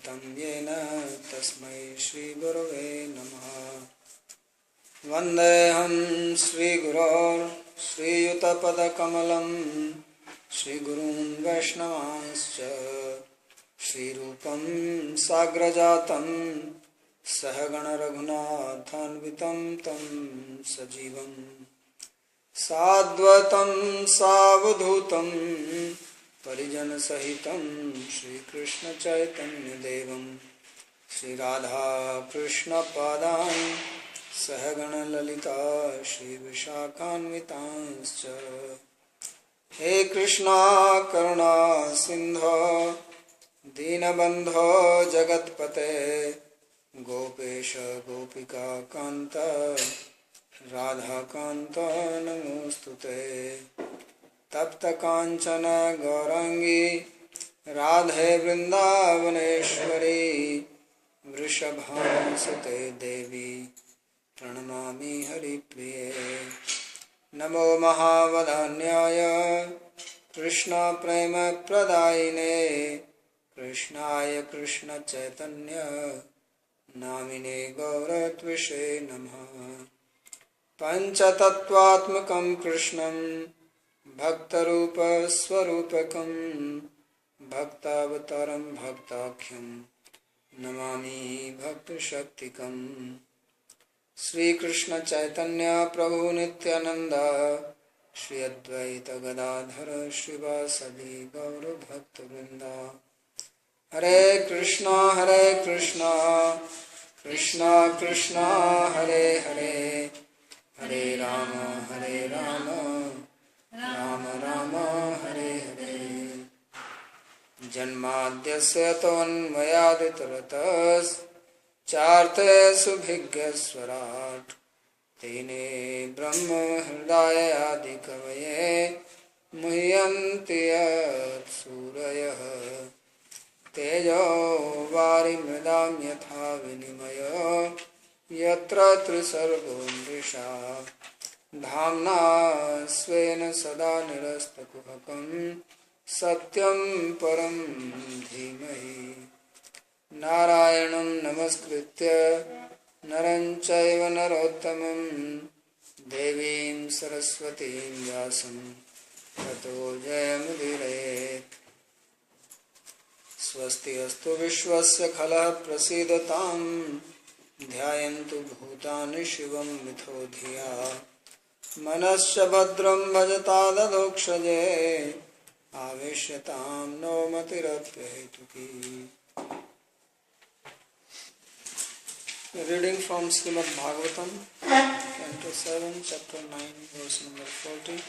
पतितं येन तस्मै श्रीगुरवे नमः। वन्देऽहं श्रीगुरो श्रीयुतपदकमलं श्रीगुरून् वैष्णवांश्च श्रीरूपं साग्रजातं सहगण रघुनाथान्वितं तं सजीवं साद्वैतं सावधूतं परिजनसहितं श्रीकृष्णचैतन्यदेवं श्रीराधाकृष्णपादान् सहगण ललिता श्रीविशाखान्वितांश्च। हे कृष्णा करुणा सिंधो दीनबंधो जगत्पते गोपेश गोपिका कांत राधा कांत नमोस्तुते। तप्त कांचन गौरांगी राधे वृंदावनेश्वरी वृषभानुसुते देवी प्रणमामि हरिप्रिये। नमो महावदान्याय कृष्ण प्रेम प्रदायिने कृष्णाय कृष्ण चैतन्य नामिने गौरत्विषे नमः। पंचतत्वात्मकं कृष्णं भक्तरूप स्वरूपकं भक्तावतारं भक्ताख्यं नमामि भक्तशक्तिकम्। श्री कृष्ण चैतन्य प्रभु नित्यानंद श्री अद्वैत गदाधर श्रीवासदि गौर भक्तवृंद। हरे कृष्णा कृष्णा कृष्णा हरे हरे हरे राम राम राम हरे हरे। जन्माद्यस्य तोन्मयादितरतश्चार्थे सुभिज्ञस्वराट् तेने ब्रह्म हृदय आदि कवये मुह्यन्ति यत्सूरयः। तेजो वारिमृदां यथा विनिमयो यत्र त्रिसर्गो मृषा धाम्ना स्वेन सदा निरस्तकुहकं सत्यं परं धीमहि। नारायणं नमस्कृत्य नरं चैव नरोत्तमं देवीं सरस्वतीं व्यासं ततो जयमुदीरयेत्। स्वस्ति अस्तु विश्वस्य खलः प्रसीदतां ध्यायन्तु भूतानि शिवं मिथो धिया मनश्च भद्रं भजता दधोक्षजे आवेश्यतां no मतिरप्यहेतुकी। Reading from Srimad Bhagavatam, Canto 7, Chapter 9, verse number 40.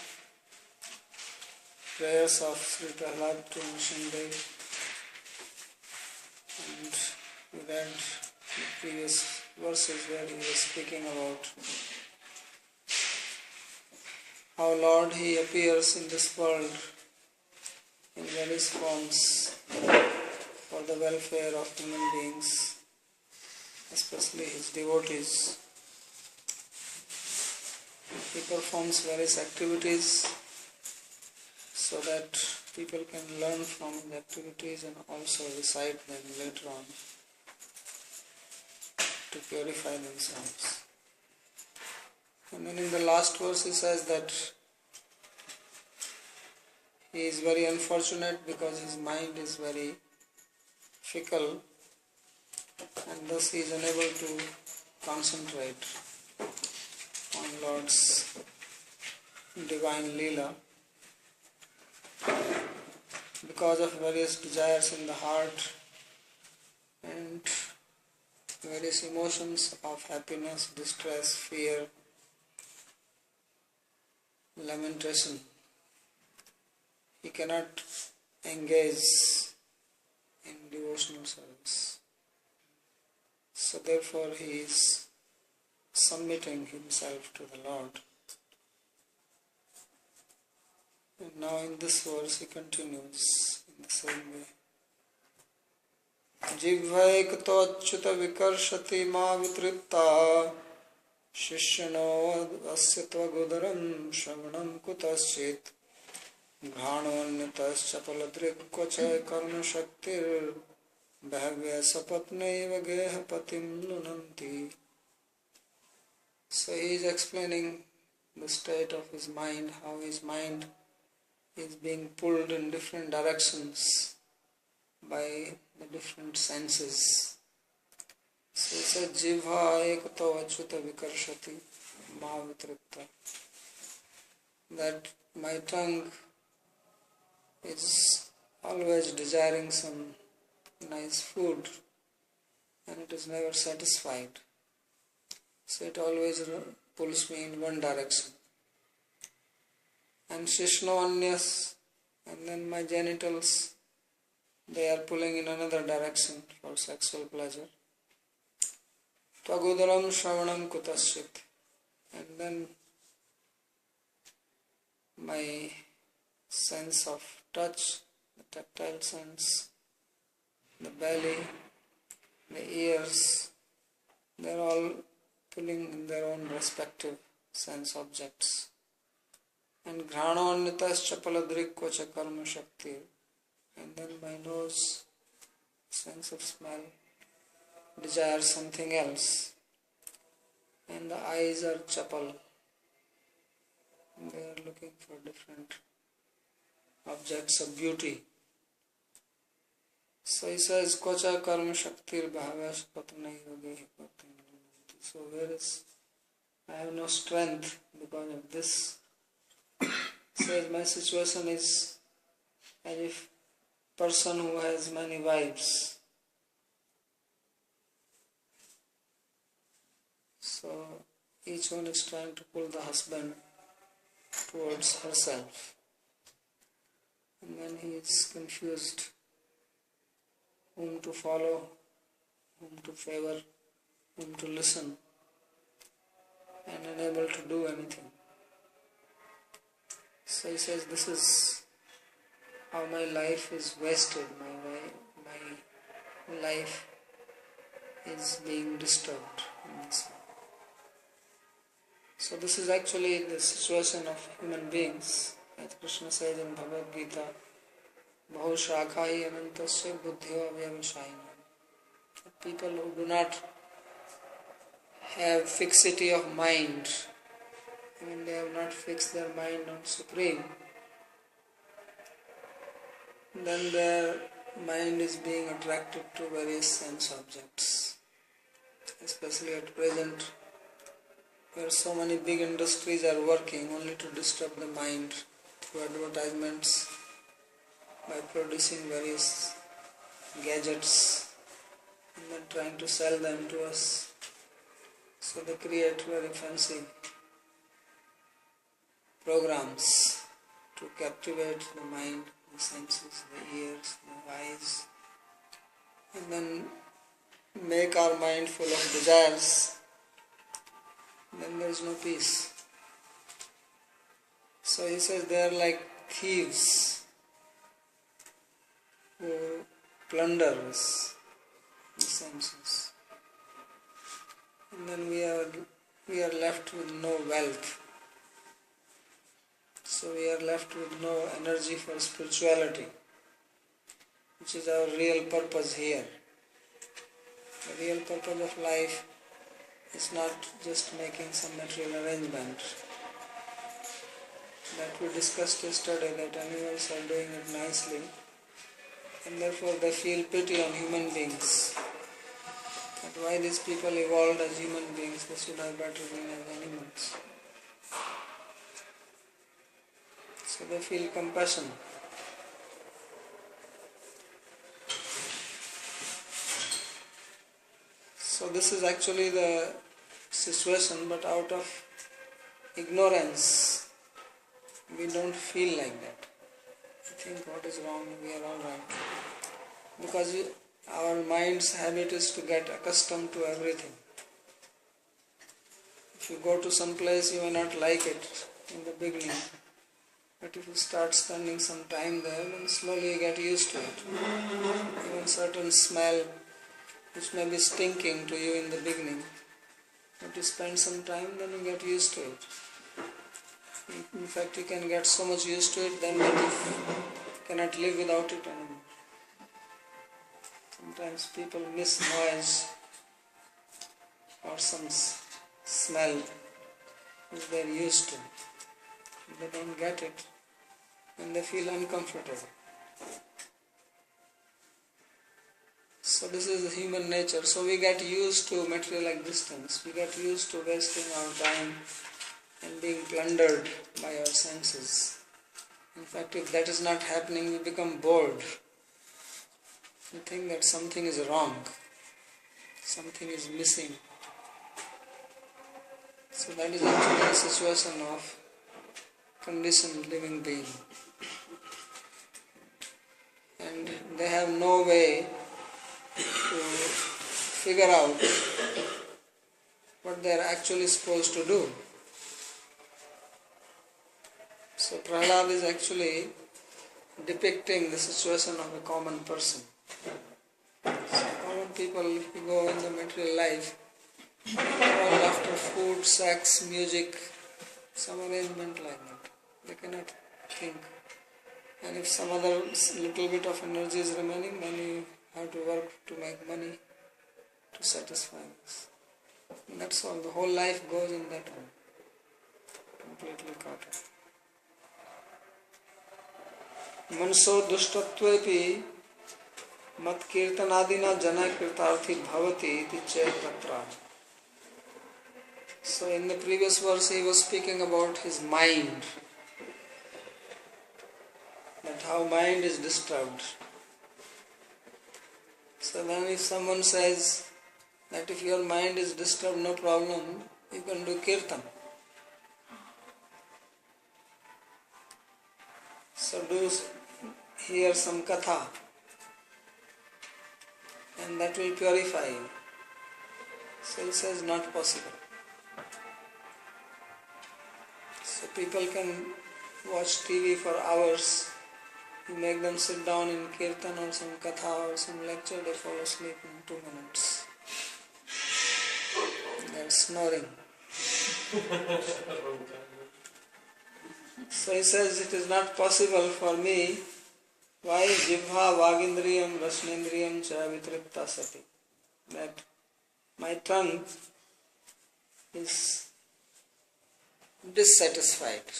Prayers of Sri Prahlad to Nrsimhadev. And we read the previous verses where he was speaking about how Lord he appears in this world in various forms for the welfare of human beings, especially his devotees. He performs various activities so that people can learn from his activities and also recite them later on to purify themselves. And then in the last verse he says that he is very unfortunate because his mind is very fickle and thus he is unable to concentrate on Lord's divine Leela because of various desires in the heart and various emotions of happiness, distress, fear, lamentation. He cannot engage in devotional service. So therefore he is submitting himself to the Lord. And now in this verse he continues in the same way. जिह्वैकतोच्युत विकर्षति मा वितृप्ता शिष्यनो अस्य त्वगुदरं श्रवणं कुतश्चित् घ्राणोऽन्यतश्चपलदृक् Kavach कर्मशक्तिर् bhavya sapatnaiva geha patim lunanti. So he is explaining the state of his mind, how his mind is being pulled in different directions by the different senses. So he says, Jivha ekato achyuta vikarshati ma vitripta. That my tongue is always desiring some nice food and it is never satisfied. So it always pulls me in one direction. And Shishno Anyas, and then my genitals, they are pulling in another direction for sexual pleasure. Tvagudaram Shravanam Kutasyit, and then my sense of touch, the tactile sense, the belly, the ears, they are all pulling in their own respective sense objects. And Ghranoannitas Chapaladrikkocha Karma Shakti, and then my nose, sense of smell, desires something else. And the eyes are chapal, they are looking for different objects of beauty. So he says, Kocha Karma Shaktir Bhavash Patnai Yogi. So whereas I have no strength because of this, he says my situation is as if person who has many wives. So each one is trying to pull the husband towards herself. And then he is confused whom to follow, whom to favor, whom to listen, and unable to do anything. So he says, this is how my life is wasted, my life is being disturbed in this way. So this is actually the situation of human beings. As Krishna says in Bhagavad Gita, Bahu Shakhai Anantasya Buddhyo Avyavashayana. People who do not have fixity of mind, they have not fixed their mind on Supreme, then their mind is being attracted to various sense objects. Especially at present, where so many big industries are working only to disturb the mind through advertisements, by producing various gadgets and then trying to sell them to us. So they create very fancy programs to captivate the mind, the senses, the ears, the eyes, and then make our mind full of desires. Then there is no peace. So he says they are like thieves who plunder us, the senses. And then we are left with no wealth. So we are left with no energy for spirituality, which is our real purpose here. The real purpose of life is not just making some material arrangement. That we discussed yesterday, that animals are doing it nicely, and therefore they feel pity on human beings. But why these people evolved as human beings, they should have better been as animals. So they feel compassion. So this is actually the situation, but out of ignorance, we don't feel like that. We think what is wrong, we are all right. Because our mind's habit is to get accustomed to everything. If you go to some place, you may not like it in the beginning. But if you start spending some time there, then slowly you get used to it. Even certain smell, which may be stinking to you in the beginning, but you spend some time, then you get used to it. In fact, you can get so much used to it, then that you cannot live without it anymore. Sometimes people miss noise or some smell which they are used to. They don't get it and they feel uncomfortable. So this is the human nature. So we get used to material existence. We get used to wasting our time and being plundered by our senses. In fact, if that is not happening, we become bored. We think that something is wrong, something is missing. So that is actually the situation of conditioned living being. And they have no way to figure out what they are actually supposed to do. So Prahlad is actually depicting the situation of a common person. So common people, if you go in the material life, all after food, sex, music, some arrangement like that. They cannot think. And if some other little bit of energy is remaining, then you have to work to make money to satisfy this. And that's all. The whole life goes in that way. Completely caught up. मनसो दुष्टत्वेपि मत कीर्तनादिना जना कृतार्थी भवति इति चेत् तत्र. So in the previous verse he was speaking about his mind, that how mind is disturbed. So then if someone says that if your mind is disturbed, no problem, you can do kirtan. So do hear some katha and that will purify you. So he says not possible. So people can watch TV for hours, you make them sit down in kirtan or some katha or some lecture, they fall asleep in 2 minutes. They are snoring. So he says it is not possible for me. Why? Jivha vagindriyam rasnendriyam cha vitripta sati. That my tongue is dissatisfied.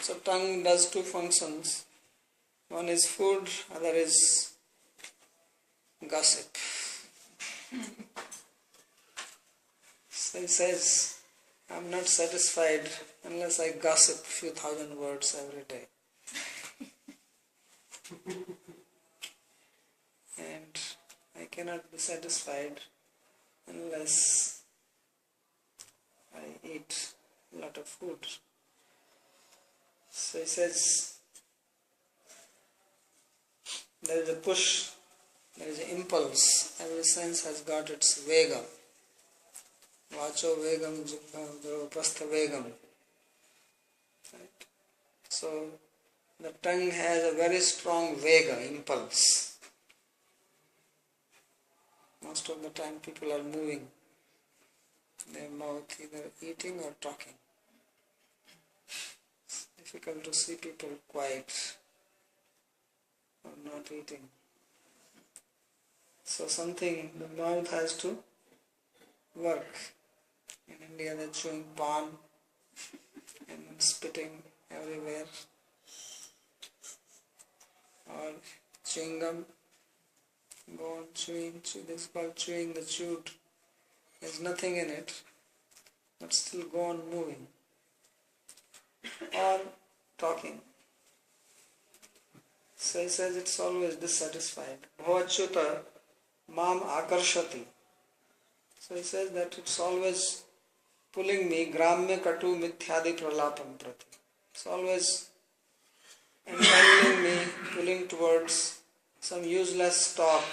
So tongue does 2 functions. One is food, other is gossip. So he says, I am not satisfied unless I gossip a few thousand words every day. And I cannot be satisfied unless I eat a lot of food. So he says, there is a push, there is an impulse. Every sense has got its vega. Vacho vegam, prastha vegam. Right? So the tongue has a very strong vega, impulse. Most of the time people are moving their mouth, either eating or talking. It's difficult to see people quiet or not eating. So something, the mouth has to work. In India they're chewing pan and spitting everywhere. Or chewing gum, go on chewing, this is called chewing the chewed. There's nothing in it, but still go on moving. Or talking. So he says it's always dissatisfied. Bhavachyuta mam akarshati. So he says that it's always pulling me, gramya katu mithyadi pralapam prati. It's always entangling me, pulling towards some useless talk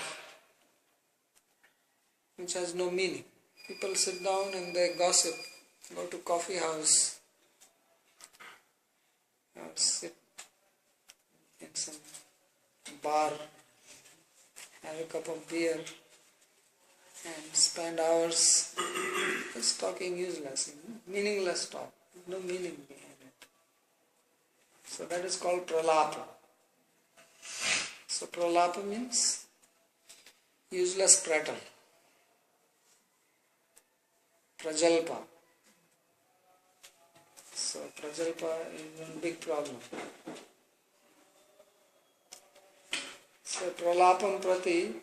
which has no meaning. People sit down and they gossip, go to coffee house or sit in some bar, have a cup of beer and spend hours just talking useless, meaningless talk, no meaning behind it. So that is called pralapa. So pralapa means useless prattle, prajalpa. So prajalpa is a big problem. So pralapam prati,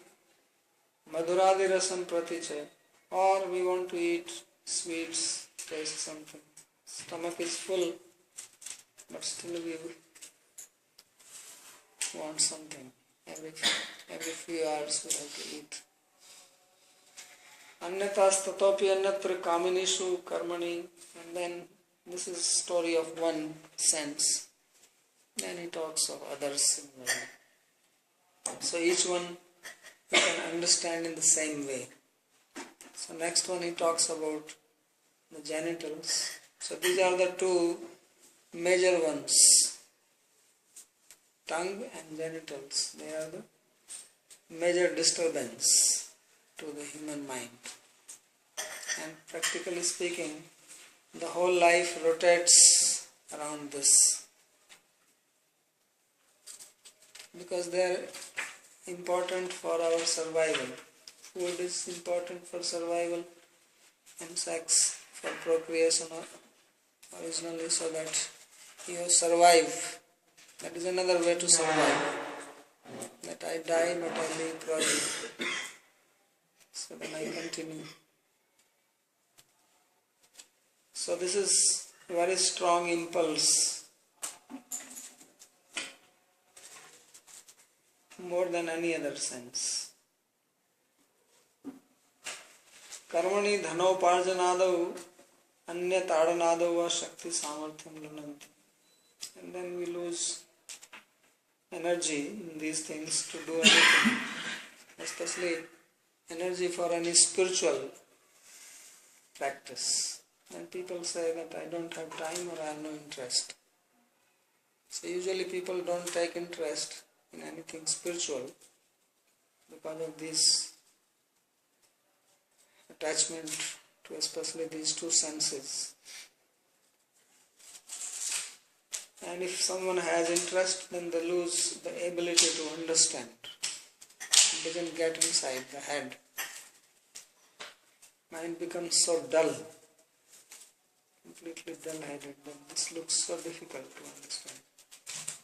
madhuradi rasam prati cha. Or we want to eat sweets, taste something. Stomach is full, but still we want something. Every few hours we have to eat. Anyatas tatopi anyatra kaminishu karmani. And then this is story of one sense. Then he talks of others in the way. So each one you can understand in the same way. So next one he talks about the genitals. So these are the two major ones. Tongue and genitals. They are the major disturbance to the human mind. And practically speaking, the whole life rotates around this. Because they are important for our survival. Food is important for survival, and sex for procreation originally, so that you survive. That is another way to survive. That I die but I live progeny. So then I continue. So this is a very strong impulse. More than any other sense. Karmani dhanoparjanadav anya tadanadav va shakti samarthyam lunanti. And then we lose energy in these things to do anything. Especially energy for any spiritual practice. And people say that I don't have time or I have no interest. So usually people don't take interest in anything spiritual because of this attachment to especially these two senses. And if someone has interest, then they lose the ability to understand. It doesn't get inside the head. Mind becomes so dull, completely dull-headed, that this looks so difficult to understand.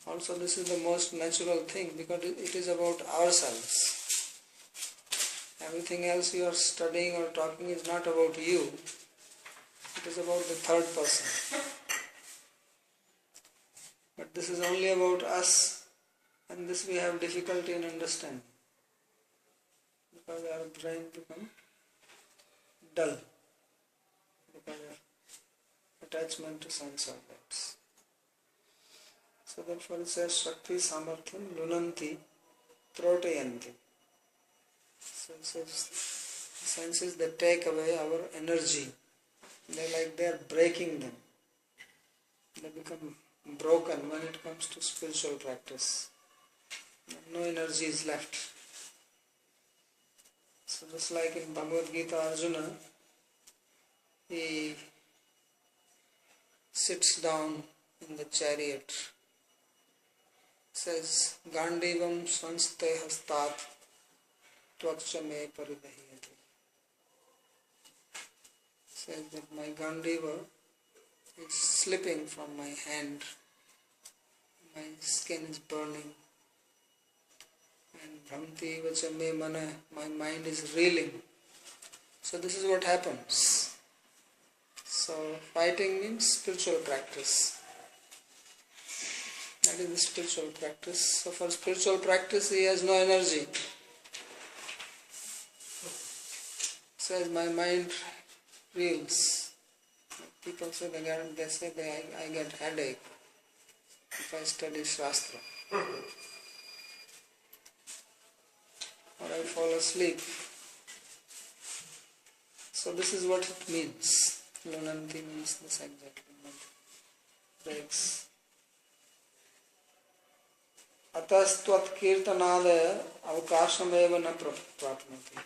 Also, this is the most natural thing because it is about ourselves. Everything else you are studying or talking is not about you. It is about the third person. But this is only about us, and this we have difficulty in understanding. Because our brain becomes dull. Because of attachment to sense objects. So therefore it says Shakti Samarthyam Lunanti Protayanti. So it says senses that take away our energy. They are breaking them. They become broken when it comes to spiritual practice. No energy is left. So just like in Bhagavad Gita, Arjuna, he sits down in the chariot. Says, Gandivam svanste hastat tvakcha me paridahiyati. Says that my Gandiva is slipping from my hand. My skin is burning. And bhramti vacha me mana, my mind is reeling. So this is what happens. So fighting means spiritual practice. That is the spiritual practice. So for spiritual practice he has no energy. Says my mind reels. People say I get headache if I study Shastra. Or I fall asleep. So this is what it means. Lunanti means this exactly. Breaks. Atastvat kirtanadaya avakashameva na prapnati.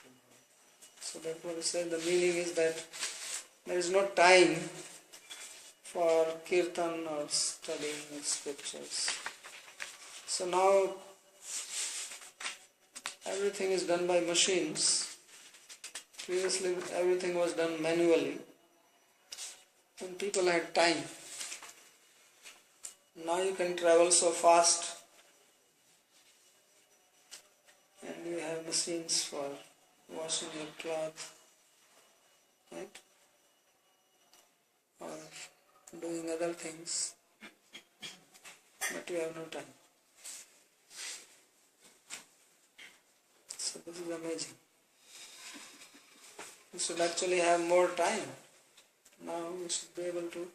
So therefore it says the meaning is that there is no time for kirtan or studying the scriptures. So now everything is done by machines. Previously everything was done manually and people had time. Now you can travel so fast and you have machines for washing your cloth, right? Or doing other things, but you have no time. So this is amazing. We should actually have more time. Now we should be able to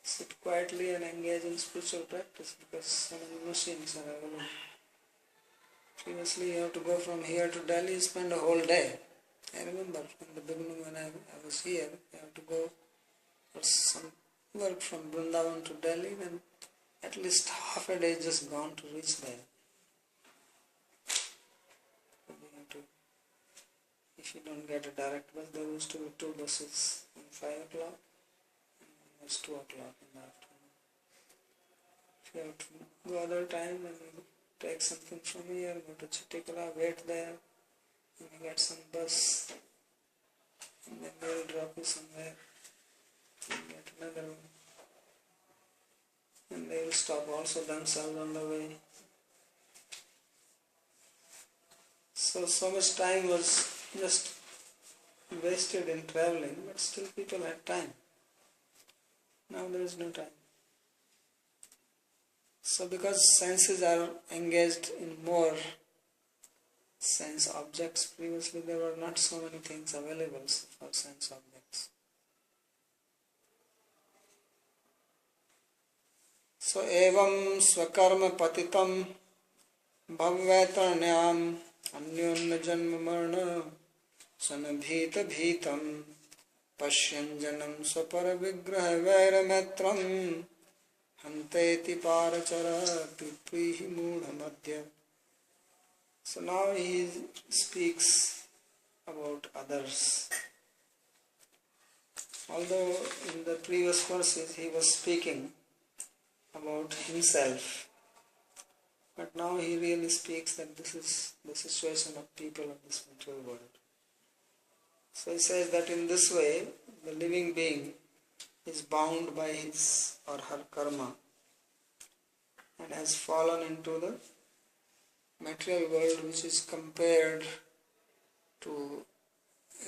sit quietly and engage in spiritual practice because so many machines are available. Previously you have to go from here to Delhi, spend a whole day. I remember from the beginning when I was here, I have to go for some work from Vrindavan to Delhi, then at least half a day is just gone to reach there. If you don't get a direct bus, there used to be 2 buses at 5 o'clock and one was 2 o'clock in the afternoon. If you have to go other time, then you take something from here, go to Chittikala, wait there, and you get some bus, and then they will drop you somewhere, and get another one. And they will stop also themselves on the way. So much time was just wasted in traveling, but still people had time. Now there is no time. So because senses are engaged in more sense objects, previously there were not so many things available for sense objects. So evam swakarma patitam bhavvetarnyam अन्योन्य जन्म मरण सनभीत भीतम पश्यंजनम स्वपर विग्रह वैरमेत्रम हंतेति पारचर पिप्रीहि मूढ़ मध्य. So now he speaks about others. Although in the previous verses he was speaking about himself, but now he really speaks that this is the situation of people of this material world. So he says that in this way, the living being is bound by his or her karma and has fallen into the material world, which is compared to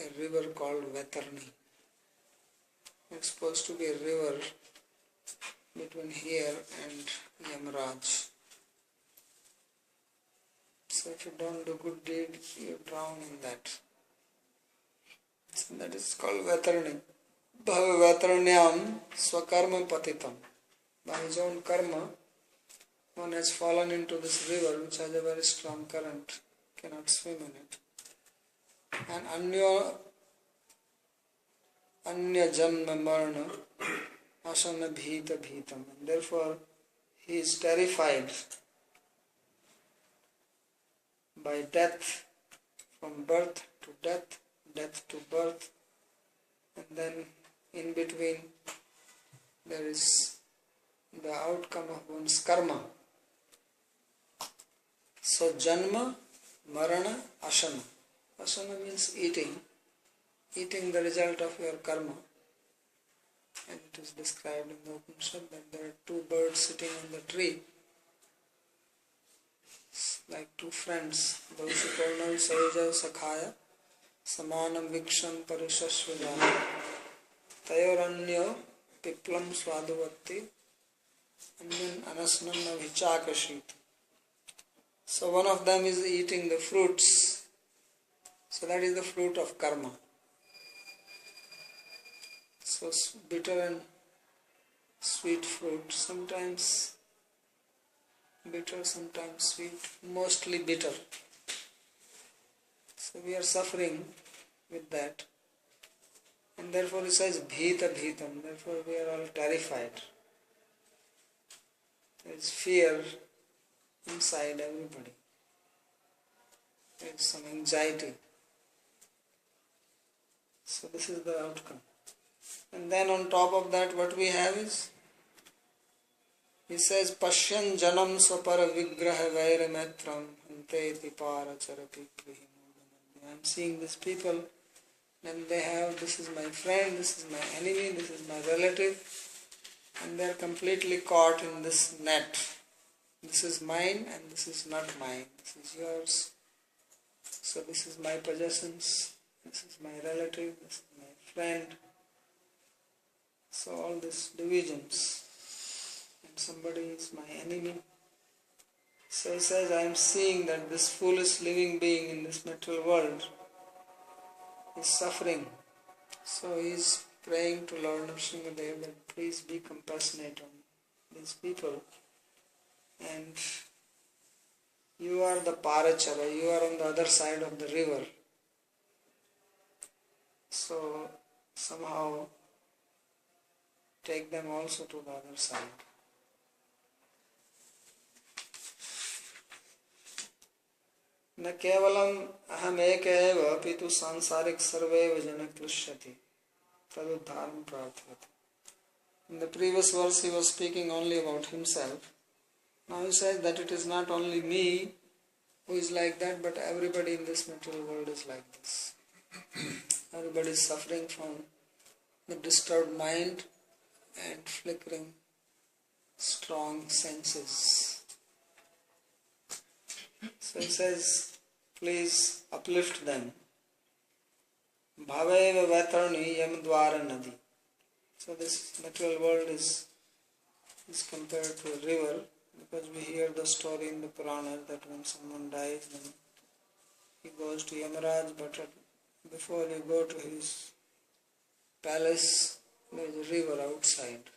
a river called Vaitarni. It's supposed to be a river between here and Yamraj. So if you don't do good deed, you drown in that. So that is called Vaitarni. Vaitarnyam swakarma patitam. By his own karma, one has fallen into this river which has a very strong current, cannot swim in it. And anya janma marna asana bhita bhitam. And therefore he is terrified by death, from birth to death, death to birth, and then in between there is the outcome of one's karma. So janma, marana, asana. Asana means eating the result of your karma. And it is described in the Upanishad that there are 2 birds sitting on the tree, like 2 friends. Bhavishupurnam sayaja sakhaya samanam viksham parishashvajaya tayoranyo piplam swaduvatti anyan anasnam vichakashit. So one of them is eating the fruits. So that is the fruit of karma. So bitter and sweet fruit, sometimes bitter, sometimes sweet, mostly bitter. So we are suffering with that. And therefore he says bhita bhitam, therefore we are all terrified. There is fear inside everybody. There is some anxiety. So this is the outcome. And then on top of that, what we have is He says, Pashyan janam swapara vigraha vaira metram hante para charapi prihi. I am seeing these people, and they have, this is my friend, this is my enemy, this is my relative, and they are completely caught in this net. This is mine and this is not mine. This is yours. So this is my possessions, this is my relative, this is my friend. So all these divisions, and somebody is my enemy. So he says, I am seeing that this foolish living being in this material world is suffering. So he is praying to Lord Nrsimhadev that please be compassionate on these people. And you are the Parachara, you are on the other side of the river. So somehow take them also to the other side. न केवलम अहम एक एव अपितु सांसारिक सर्वैव जन क्लिश्यति तदुद्धारं प्रार्थयति. In the previous verse he was speaking only about himself. Now he says that it is not only me who is like that, but everybody in this material world is like this. Everybody is suffering from the disturbed mind and flickering strong senses. So he says, please uplift them. Bhaveva Vatarni Yamdwara Nadi. So this material world is compared to a river, because we hear the story in the Purana that when someone dies, then he goes to Yamaraj, but before you go to his palace, there is a river outside.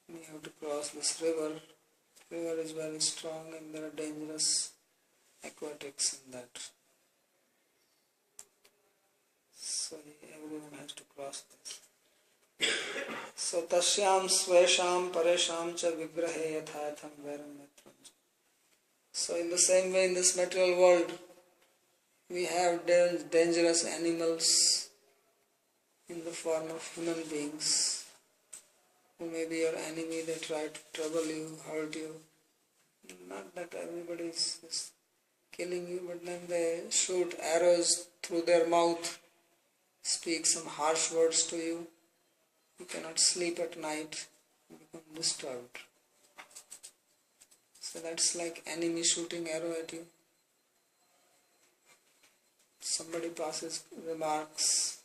You have to cross this river. The river is very strong and there are dangerous aquatics in that. So everyone has to cross this. So tasyam svesham paresham cha vigrahe yathatham vairam metram. So in the same way in this material world, we have dangerous animals in the form of human beings who may be your enemy. They try to trouble you, hurt you. Not that everybody is killing you, but then they shoot arrows through their mouth, speak some harsh words to you. You cannot sleep at night, you become disturbed. So that's like enemy shooting arrow at you. Somebody passes remarks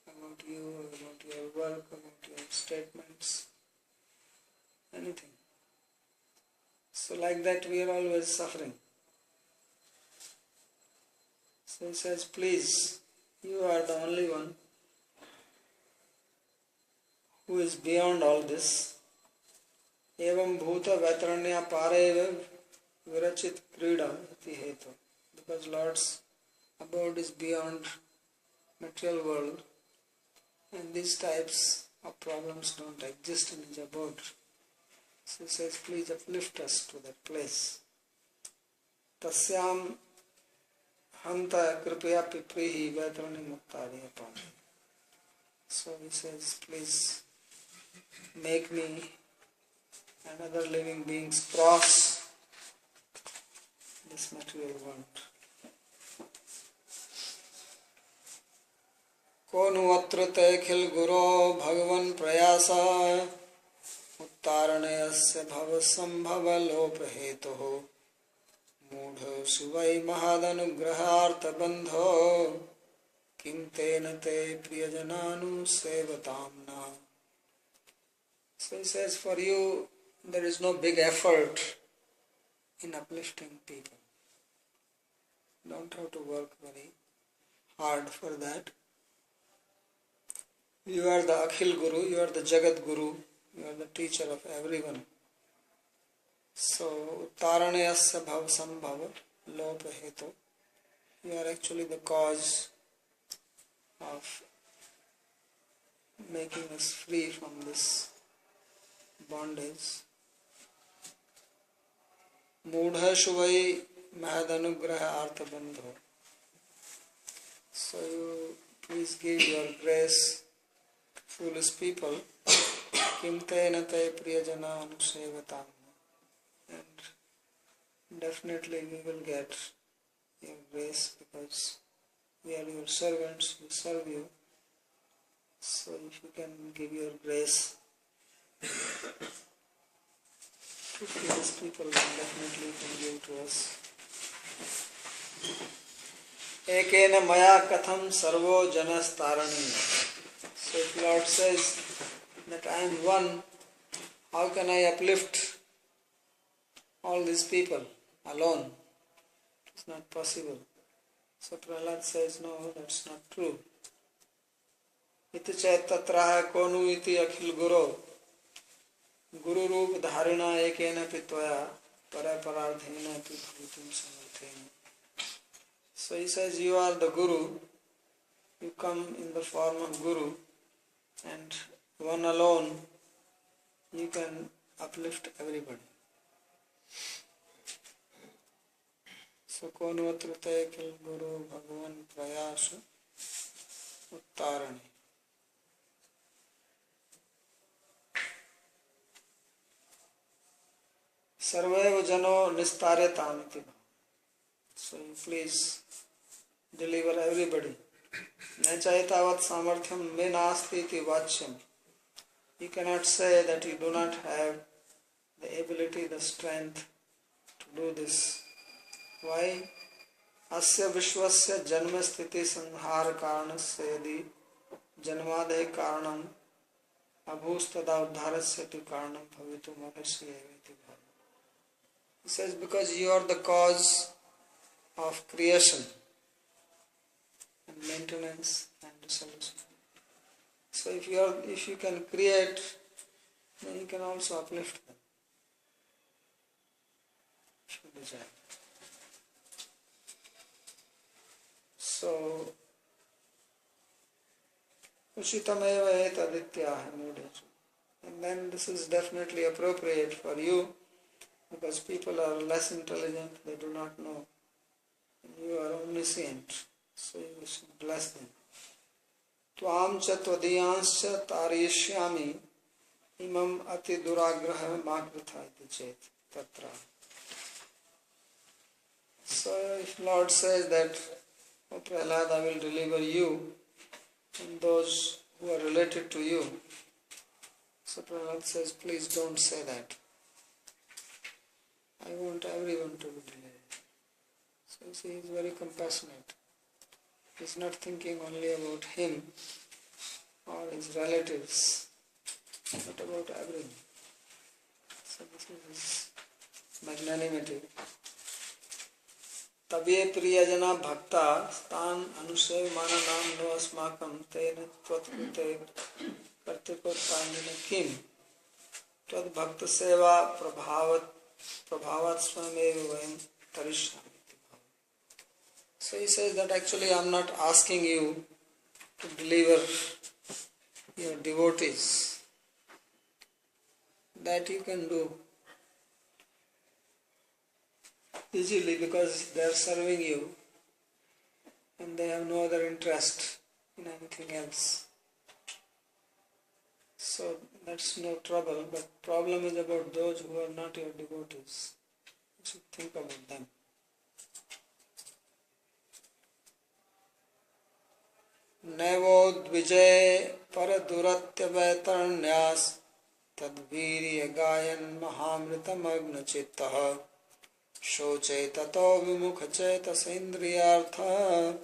about you, about your work, about your statements, anything. So like that we are always suffering. So he says, please, you are the only one who is beyond all this. Evam bhuta vaitaranya pareva virachit krida iti hetu. Because Lord's abode is beyond material world, and these types of problems don't exist in his abode. So he says, please uplift us to that place. Tasyam hanta kripaya piprihi vaitarani muktadiyapam. So he says, please make me and other living beings cross this material world. Konu atrate khil guru bhagavan prayasa उत्तारणयस्य भवसंभवलोपहेतुः मूढो शिवै महदनुग्रहार्थबन्धो किं तेन ते प्रियजनानुसेवतां न. So he says, for you there is no big effort in uplifting people. You don't have to work very hard for that. You are the Akhil Guru, you are the Jagat Guru, you are the teacher of everyone. So, Taranayasya bhav sambhava lopahetu. You are actually the cause of making us free from this bondage. Mudha shuvai mahadanugraha arthabandho. So you please give your grace to foolish people Kim tena te priyajana anusevatam. And definitely we will get your grace because we are your servants, we serve you. So if you can give your grace to these people, then definitely you can give to us. Ekena maya katham sarvo janas tarani. So if Lord says that I am one, how can I uplift all these people alone? It's not possible. So Prahlad says, no, that's not true. Iti chet tatraha konu iti akhil guru. Guru roop dharina ekena pitvaya paraparardhena pi bhavitum samarthena. So he says, you are the Guru. You come in the form of Guru. And one alone, you can uplift everybody. So, konvatrute kil guru bhagavan prayasa uttarani. Sarveva jano nistaretam iti. So, you please deliver everybody. Nachayatavat samarthyam me nasti iti vachyam. You cannot say that you do not have the ability, the strength to do this. Why? Asya vishwasya janma sthiti sanghara karanasya yadi janmadhe karanam abhustada uddharasya tu karanam bhavitum avasya eviti bhava. He says, because you are the cause of creation and maintenance and dissolution. So if you can create, then you can also uplift them. If you desire. So, Ushitameva etadityaha mudeshu. And then this is definitely appropriate for you because people are less intelligent, they do not know. And you are omniscient, so you should bless them. Tvam cha tvadiyanscha tarishyami imam ati duragraha makritha iti chet tatra. So if Lord says that, O Prahlad, I will deliver you and those who are related to you. So Prahlad says, please don't say that. I want everyone to be delivered. So you see, he is very compassionate. He is not thinking only about him or his relatives, but about everyone. So this is his magnanimity. Tabye priyajana bhakta stan anusev mana nam no asmakam tena tvatkute kartipottanjana kim tvad bhakta seva prabhavat swameva vayam tarishyami. So he says that actually I am not asking you to deliver your devotees. That you can do easily because they are serving you and they have no other interest in anything else. So that's no trouble, but problem is about those who are not your devotees. You should think about them. Navod paraduratya vaitarnyas tadvirya gayan mahamritam agna chittaha shoche tato vimukhache tasindriyartha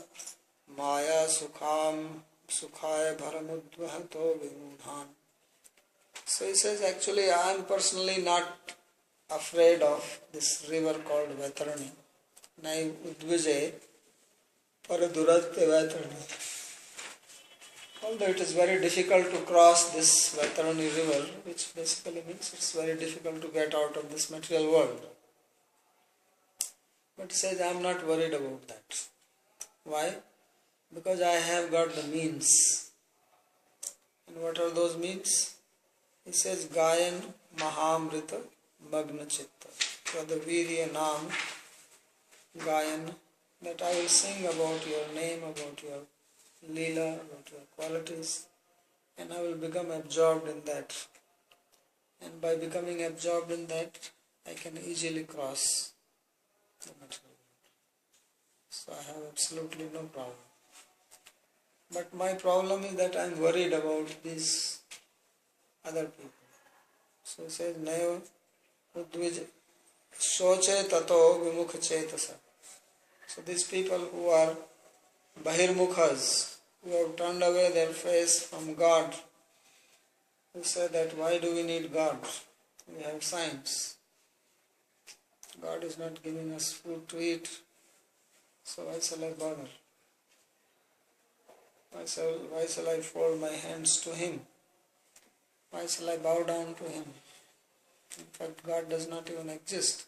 maya sukhaya bharamudvahato vimudhan. So he says, actually I am personally not afraid of this river called Vaitarani. Nai udvije paraduratya vaitarnya. Although it is very difficult to cross this Vaitarani river, which basically means it's very difficult to get out of this material world. But he says, I am not worried about that. Why? Because I have got the means. And what are those means? He says, Gayan Mahamrita Magna Chitta. For the Virya Naam, Gayan, that I will sing about your name, about your Leela, about your qualities, and I will become absorbed in that And by becoming absorbed in that, I can easily cross the material world. So I have absolutely no problem. But my problem is that I am worried about these other people. So it says, Naiva Udvij Soche Tato Vimukha Chetasa. So these people who are Bahirmukhas, who have turned away their face from God, who say that why do we need God? We have science. God is not giving us food to eat, so why shall I bother? Why shall I fold my hands to Him? Why shall I bow down to Him? In fact, God does not even exist.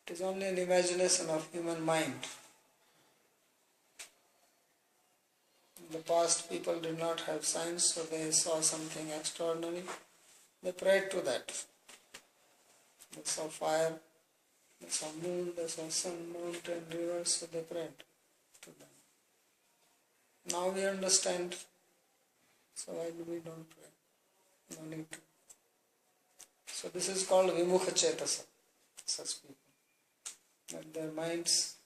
It is only an imagination of human mind. In the past, people did not have science, so they saw something extraordinary. They prayed to that. They saw fire, they saw moon, they saw sun, mountain, rivers, so they prayed to them. Now we understand, so why do we don't pray? No need to. So this is called Vimukha Chetasa, such people. That their minds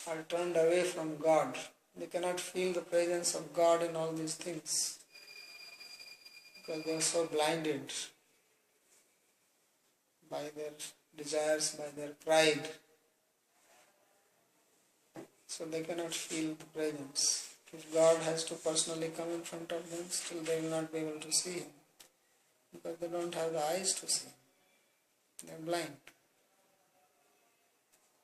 are turned away from God. They cannot feel the presence of God in all these things because they are so blinded by their desires, by their pride. So they cannot feel the presence. If God has to personally come in front of them, still they will not be able to see Him because they don't have the eyes to see Him. They are blind.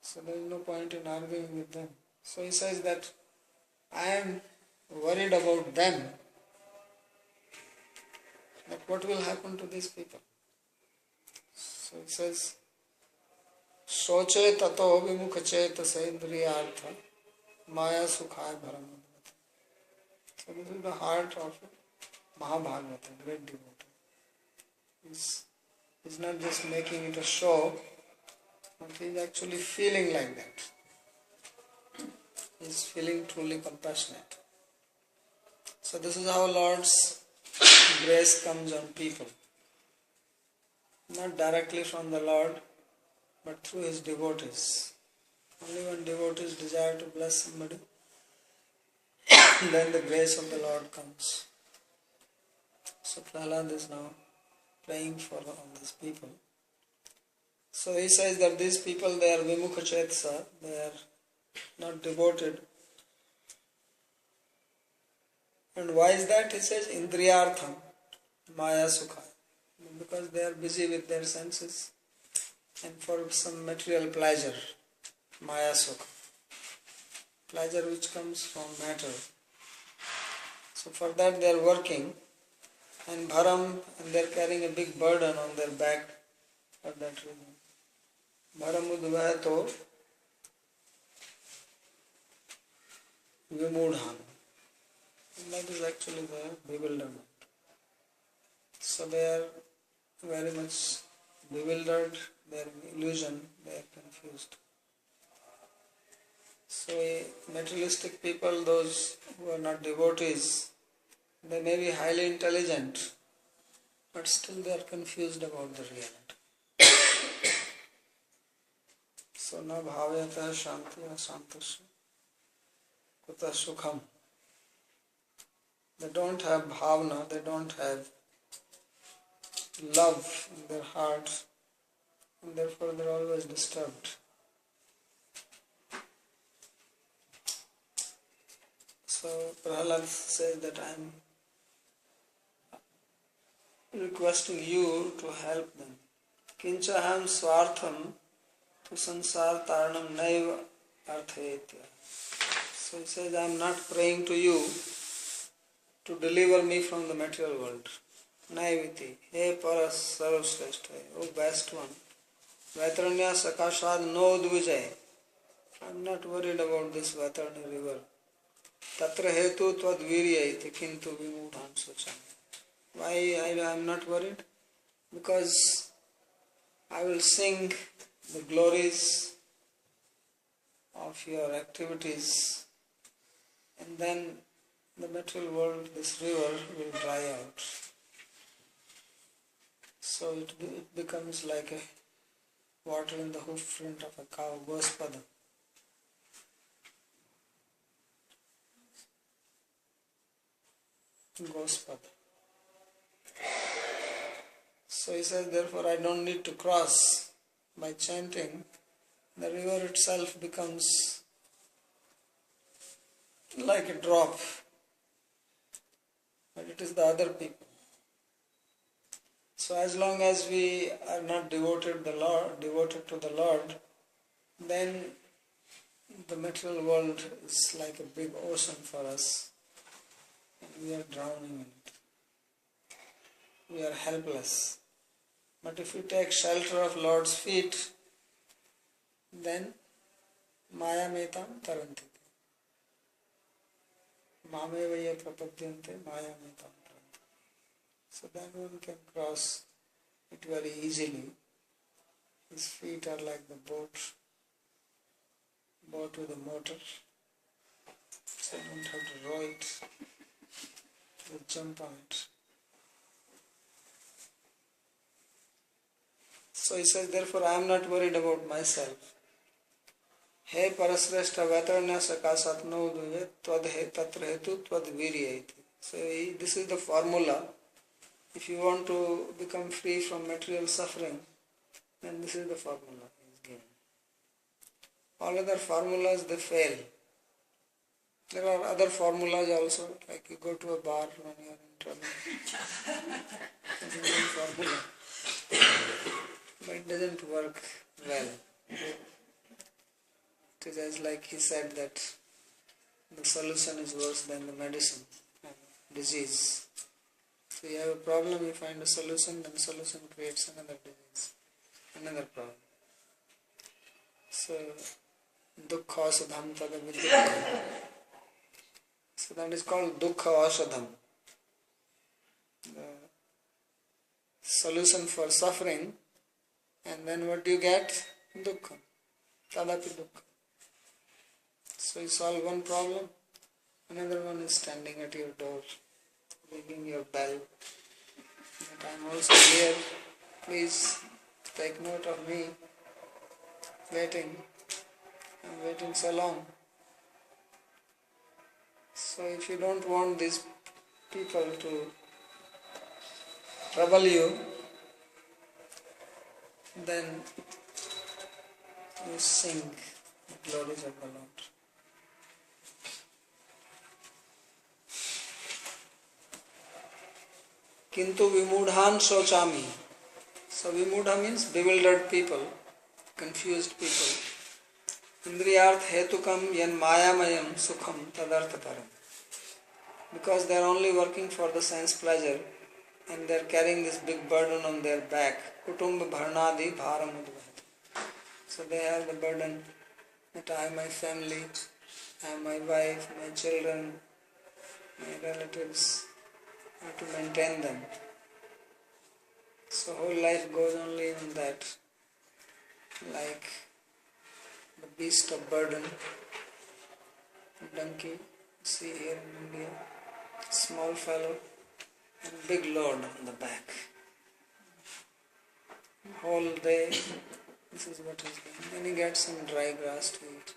So there is no point in arguing with them. So he says that I am worried about them, that what will happen to these people. So it says, Soche tato vimukha chetasa indriyartha maya sukhaya bharam. So this is the heart of Mahabhagavata, great devotee. He's not just making it a show, but he's actually feeling like that. He's feeling truly compassionate. So this is how Lord's grace comes on people. Not directly from the Lord, but through His devotees. Only when devotees desire to bless somebody, then the grace of the Lord comes. So Prahlad is now praying for all these people. So he says that these people, they are Vimukha Chetasa, they are not devoted. And why is that? He says, Indriyartham, Maya Sukha. Because they are busy with their senses and for some material pleasure, Maya Sukha. Pleasure which comes from matter. So for that they are working and bharam, and they are carrying a big burden on their back for that reason. Bharam udvayato vimudhan. And that is actually the bewilderment. So they are very much bewildered, they are in illusion, they are confused. So materialistic people, those who are not devotees, they may be highly intelligent, but still they are confused about the reality. So na bhavyata shanti asantasya kuta sukham. They don't have bhavna, they don't have love in their hearts, and therefore they are always disturbed. So Prahlad says that I am requesting you to help them. Kinchaham swartham tu sansar taranam naiva arthayetya. So he says, I am not praying to you to deliver me from the material world. Naiviti, he paras sarvashreshta, O best one. Vaitaranya sakashad no dvijay. I am not worried about this Vaitaranya river. Tatra hetu tvad virya iti kintu vimudhan socham. Why I am not worried? Because I will sing the glories of your activities, and then the material world, this river, will dry out. So it becomes like a water in the hoof print of a cow, gospada. Gospada. So he says, therefore I don't need to cross. By chanting, the river itself becomes like a drop, but it is the other people. So as long as we are not devoted to the Lord, then the material world is like a big ocean for us, and we are drowning in it. We are helpless. But if we take shelter of Lord's feet, then Maya metam taranti. Mameva ye prapadyante Maya metam taranti. So then one can cross it very easily. His feet are like the boat with a motor. So you don't have to row it, you jump on it. So he says, therefore I am not worried about myself. He parasreshta vataranya sakasatno duye tvad he tatra hetu tvad virya iti. So this is the formula. If you want to become free from material suffering, then this is the formula he is given. All other formulas, they fail. There are other formulas also, like you go to a bar when you are in trouble. It's a good formula. But it doesn't work well. It is as like he said that the solution is worse than the medicine and disease. So you have a problem, you find a solution, then solution creates another disease, another problem. So, dukkha aushadham tada vidyate. So that is called dukkha aushadham. The solution for suffering, and then what do you get? Dukkha. Tadapi dukkha. So you solve one problem, another one is standing at your door, ringing your bell. But I am also here, please take note of me, waiting. I am waiting so long. So if you don't want these people to trouble you, then you sing the glories of the Lord. Kintu vimudhan sochami. So vimudha means bewildered people, confused people. Indriyarth hetukam yan mayamayam sukham tadarthaparam. Because they are only working for the sense pleasure and they are carrying this big burden on their back. Kutumba bharnadi bharam udvahati. So they have the burden that I have my family, I have my wife, my children, my relatives. I have to maintain them. So whole life goes only in that, like the beast of burden, donkey, see here in India, small fellow and big load on the back. Whole day, this is what he's doing. Then he gets some dry grass to eat,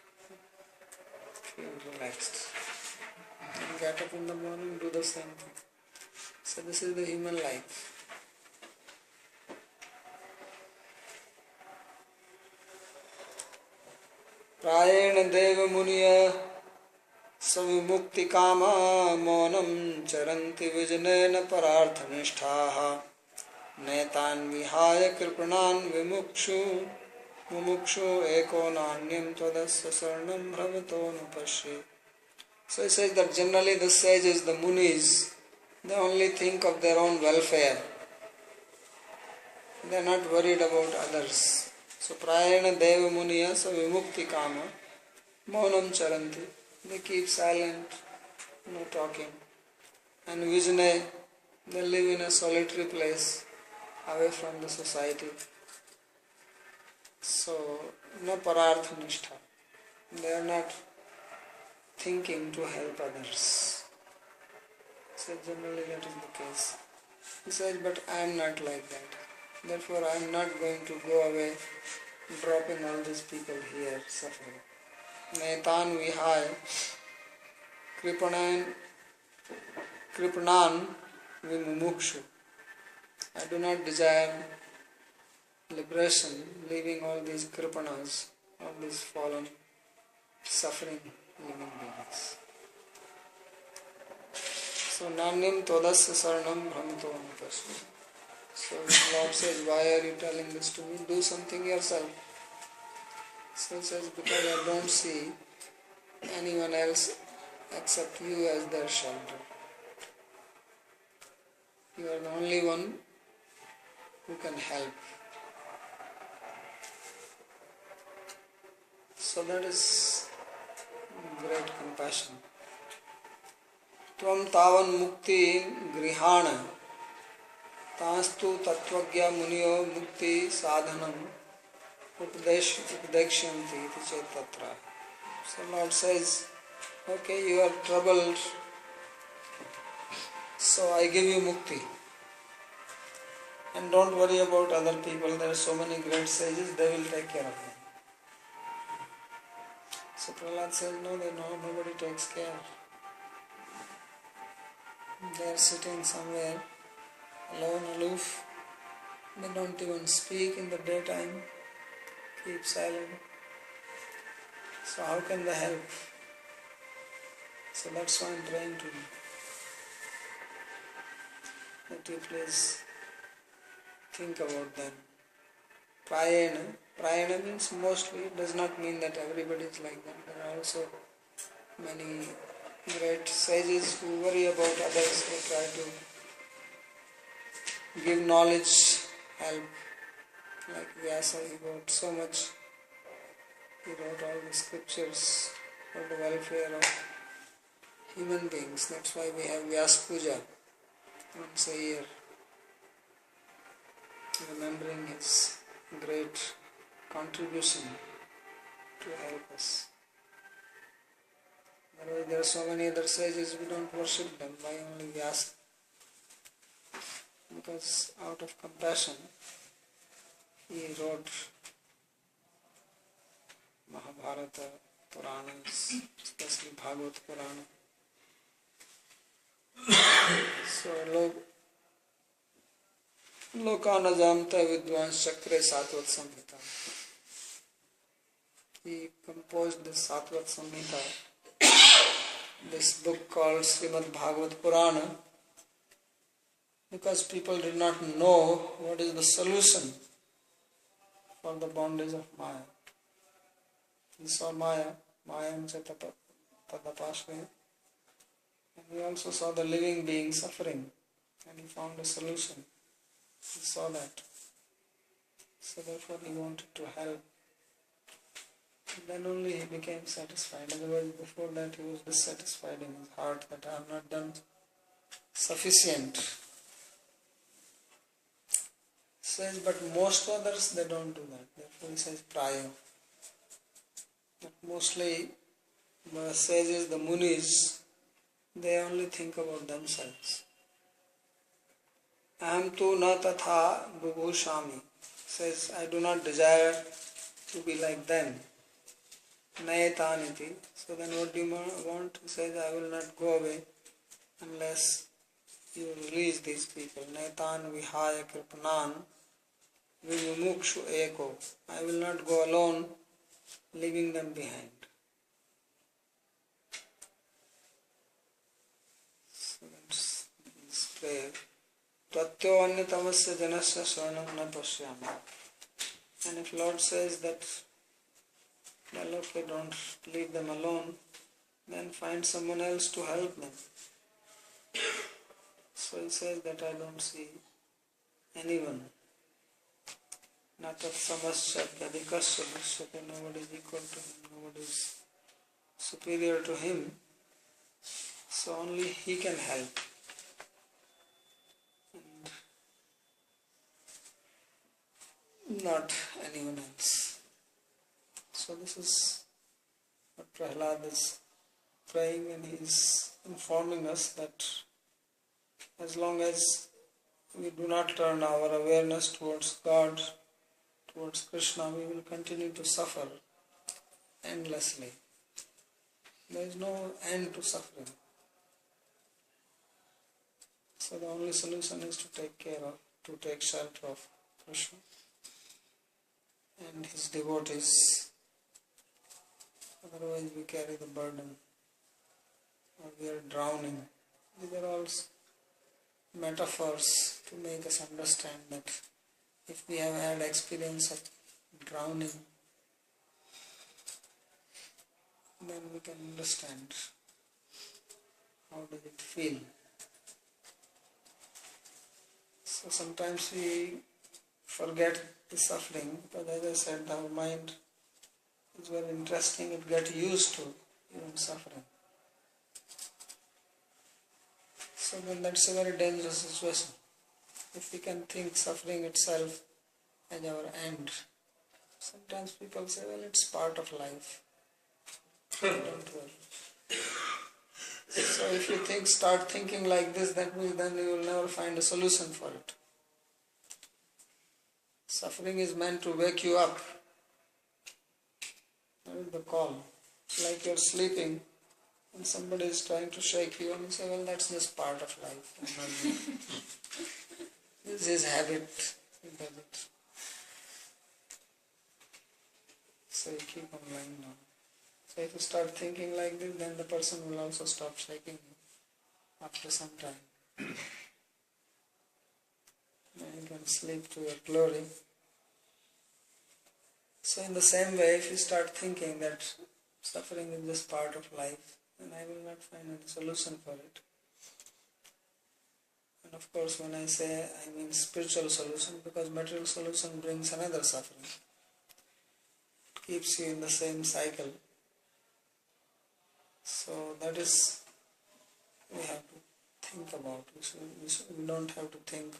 feel relaxed. And get up in the morning, do the same thing. So this is the human life. Prayena deva muniya savimukti kama monam charanti vijnena pararthanishtaha netan vihaya kripanan vimukshu mumukshu eko nanyam tadasya sarnam bhravato nupashye. So he says that generally the sages, the munis, they only think of their own welfare. They are not worried about others. So prayena deva muniya savimukti kama monam charanti. They keep silent, no talking. And vijne, they live in a solitary place, away from the society. So, no parartha nishtha. They are not thinking to help others. So generally that is the case. He says, but I am not like that. Therefore I am not going to go away dropping all these people here suffering. Netan vihaya kripanan vimumukshu. I do not desire liberation, leaving all these kripanas, all these fallen, suffering human beings. So nanyam todasya saranam bhramito anupasya. So the Lord says, why are you telling this to me? Do something yourself. So he says, because I don't see anyone else except you as their shelter. You are the only one who can help. So that is great compassion. Tvam tavan mukti grihana tastu tattvagya muniyo mukti sadhanam updekshanti iti chetatra. So Lord says, okay, you are troubled, so I give you mukti. And don't worry about other people, there are so many great sages, they will take care of them. So Prahlad says, no, nobody takes care. They are sitting somewhere, alone, aloof. They don't even speak in the daytime, keep silent. So how can they help? So that's why I am trying to that you please think about them. Prayana means mostly, it does not mean that everybody is like that. There are also many great sages who worry about others, who try to give knowledge, help. Like Vyasa, he wrote so much. He wrote all the scriptures for the welfare of human beings. That's why we have Vyasa Puja once a year, remembering his great contribution to help us. Otherwise, there are so many other sages, we don't worship them. Why only Vyasa? Because out of compassion, he wrote Mahabharata, Puranas, especially Bhagavad Purana. So, Loka na jamta vidvans chakre satvat samhita. He composed this Satvat Samhita, this book called Srimad Bhagavatam Purana, because people did not know what is the solution for the bondage of Maya. He saw Maya, Mayam cha tadapashve, and he also saw the living being suffering, and he found a solution. He saw that. So therefore he wanted to help. And then only he became satisfied. Otherwise before that he was dissatisfied in his heart that I have not done sufficient. He says, but most others they don't do that. Therefore he says praya. But mostly the sages, the munis, they only think about themselves. Aham tu na tatha bubhushami. Says, I do not desire to be like them. Nayetaniti. So then what do you want? He says, I will not go away unless you release these people. Nayetan vihaya kripanan vimumukshu eko. I will not go alone, leaving them behind. So that's this prayer. Tatyo anyatamasya janasya swaranam na pashyami. And if Lord says that, well, okay, don't leave them alone, then find someone else to help them. So he says that I don't see anyone. Natat samasya pyadikasya drishyate. Nobody is equal to him, nobody is superior to him. So only he can help. And not anyone else. So this is what Prahlad is praying, and he is informing us that as long as we do not turn our awareness towards God, towards Krishna, we will continue to suffer endlessly. There is no end to suffering. So the only solution is to take shelter of Krishna and his devotees. Otherwise we carry the burden, or we are drowning. These are all metaphors to make us understand that if we have had experience of drowning, then we can understand how does it feel. So sometimes we forget the suffering, because as I said, our mind is very interesting, it gets used to even suffering. So then that's a very dangerous situation. If we can think suffering itself as our end, sometimes people say, well, it's part of life. Don't worry. So if you start thinking like this, then you will never find a solution for it. Suffering is meant to wake you up. That is the call. It's like you're sleeping and somebody is trying to shake you and you say, well, that's just part of life. This is habit. He does it. So you keep on lying down. So if you start thinking like this, then the person will also stop shaking you after some time. Then you can sleep to your glory. So in the same way, if you start thinking that suffering is just part of life, then I will not find any solution for it. And of course, when I say, I mean spiritual solution, because material solution brings another suffering. It keeps you in the same cycle. So that is, we have to think about. We don't have to think.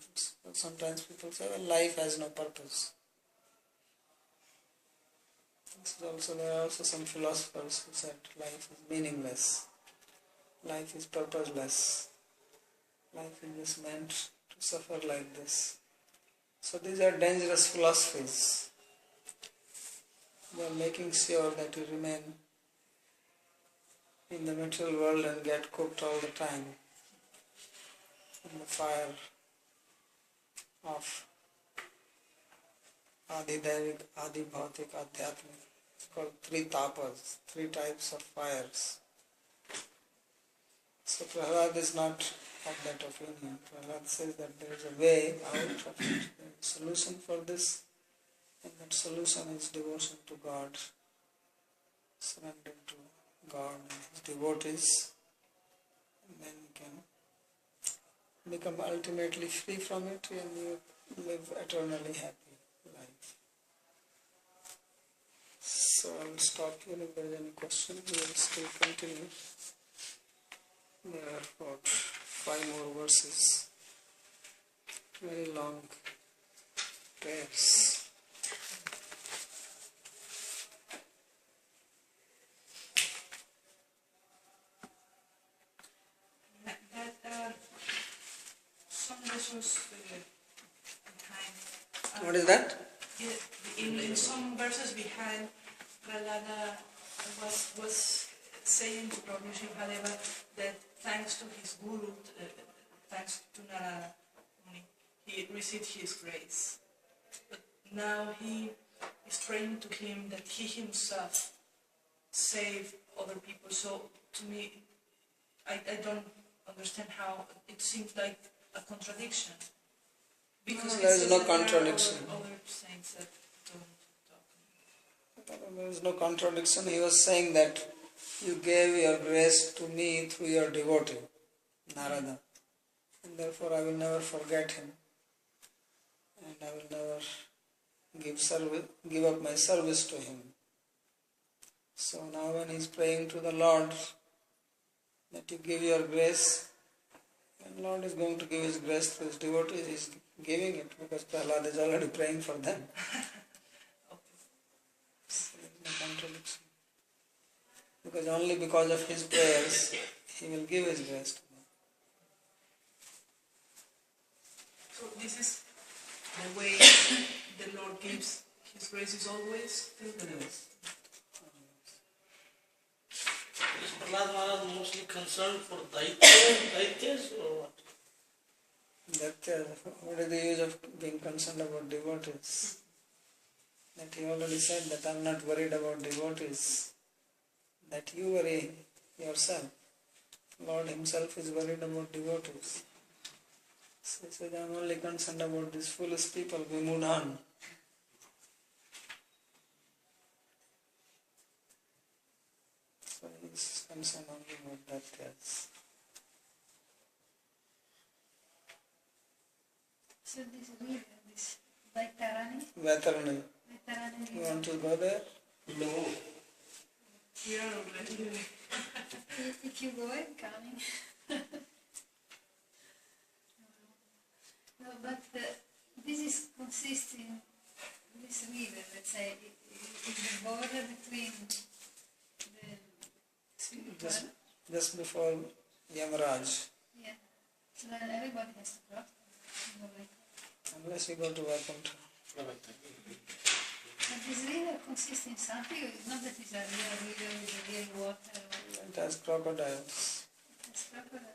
Sometimes people say, well, life has no purpose. There are also some philosophers who said life is meaningless. Life is purposeless. Life is just meant to suffer like this. So these are dangerous philosophies. They are making sure that you remain in the material world and get cooked all the time in the fire of Adi-Daivik, Adi-Bhautik, Adhyatmik. It's called three tapas, 3 types of fires. So Prahlad is not of that opinion. Prahlad says that there is a way out of it, there is a solution for this, and that solution is devotion to God, surrender to God and his devotees, and then you can become ultimately free from it and you live eternally happy life. So I will stop here. If there is any question, we will still continue. There are about 5 more verses. Very long prayers. Some lessons behind. What is that? In some verses behind, Prahlada was saying to Prabhu Shivadeva that thanks to his guru, thanks to Narada Muni, he received his grace. But now he is praying to him that he himself save other people. So to me, I don't understand how it seems like a contradiction. Because there is no contradiction. Other saints that don't talk. There is no contradiction. He was saying that you gave your grace to me through your devotee, Narada. And therefore I will never forget him. And I will never give up my service to him. So now when he is praying to the Lord that you give your grace, and Lord is going to give his grace through his devotees, he is giving it because Prahlad is already praying for them. So there is no contradiction. Because only because of his prayers he will give his grace to them. So this is the way the Lord gives His graces always till the end. Is Prahlad Maharaj mostly concerned for Daityas or what? What is the use of being concerned about devotees? That he already said that I am not worried about devotees. That you worry yourself. Lord himself is worried about devotees. So he said, I am only concerned about these foolish people, we moved on. So he is concerned only about that, yes. So this river, this Vaitarani, Veterani, Vaitarani you river, want to go there? No. We are already if you go and coming. No, but this is consisting, this river, let's say, is the border between the Just before Yamaraj. yeah. So then everybody has to cross. Unless you go to Vaikuntha. But this river consists in something, it's not that it's a real river with a real water. It has crocodiles. It's crocodile.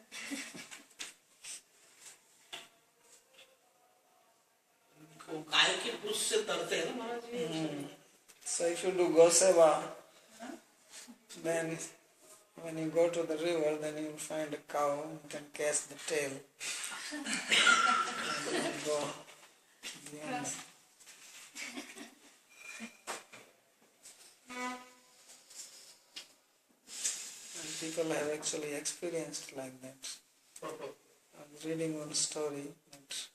गाय के पुष्प से तरते हैं ना महाराज जी? So if you do Goseva, then when you go to the river, then you will find a cow, you can catch the tail. And then you go beyond that. And people have actually experienced like that. I was reading one story that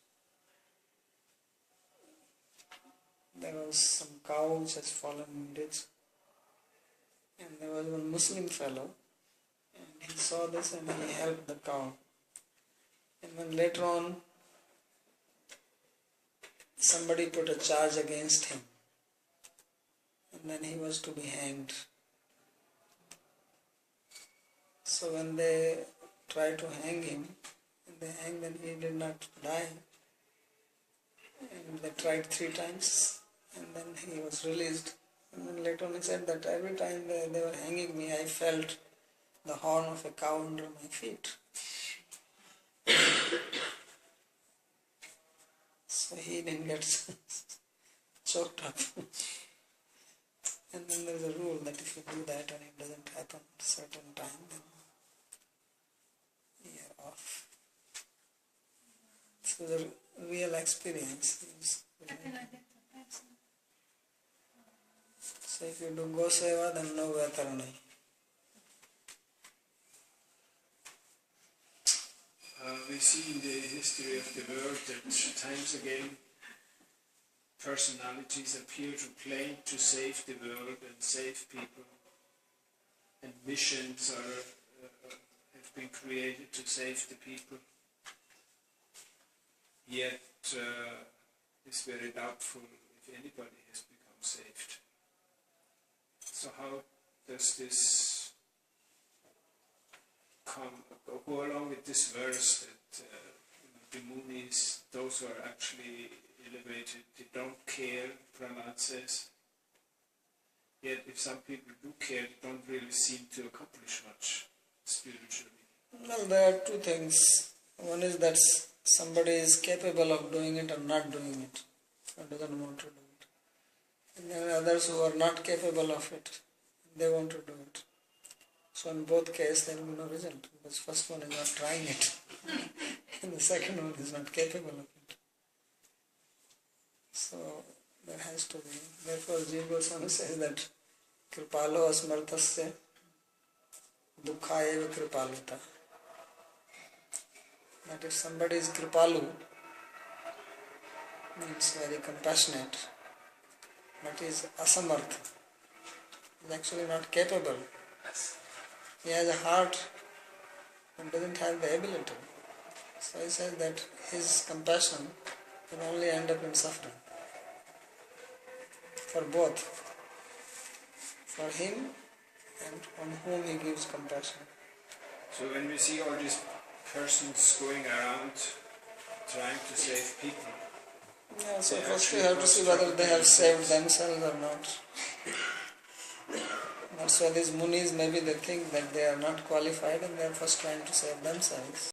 there was some cow which has fallen in ditch, and there was one Muslim fellow, and he saw this and he helped the cow. And then later on, somebody put a charge against him, and then he was to be hanged. So when they tried to hang him, and they hanged him, he did not die. And they tried 3 times, and then he was released. And then later on he said that every time they were hanging me, I felt the horn of a cow under my feet. So he didn't get choked up. And then there is a rule that if you do that and it doesn't happen at a certain time, then you're off. So the real experience is. So if you do Goseva, then no Vetarani. We see in the history of the world that times again personalities appear to claim to save the world and save people, and missions have been created to save the people. Yet it's very doubtful if anybody has become saved. So how does this go along with this verse that the Munis, those who are actually elevated, they don't care, Prahlad says. Yet if some people do care, they don't really seem to accomplish much spiritually. Well, there are 2 things. One is that somebody is capable of doing it or not doing it, or doesn't want to do it. And there are others who are not capable of it, they want to do it. So in both cases there will be no result, because first one is not trying it and the second one is not capable of it. So there has to be. Therefore Jiva Goswami says that Kripalo asmartasya dukha eva kripaluta. That if somebody is kripalu, means very compassionate, but is asamartha, is actually not capable. He has a heart and doesn't have the ability. So he says that his compassion will only end up in suffering. For both. For him and on whom he gives compassion. So when we see all these persons going around trying to save people. Yeah, so They first you actually have to see whether they have saved themselves or not. That's why these munis, maybe they think that they are not qualified and they are first trying to save themselves.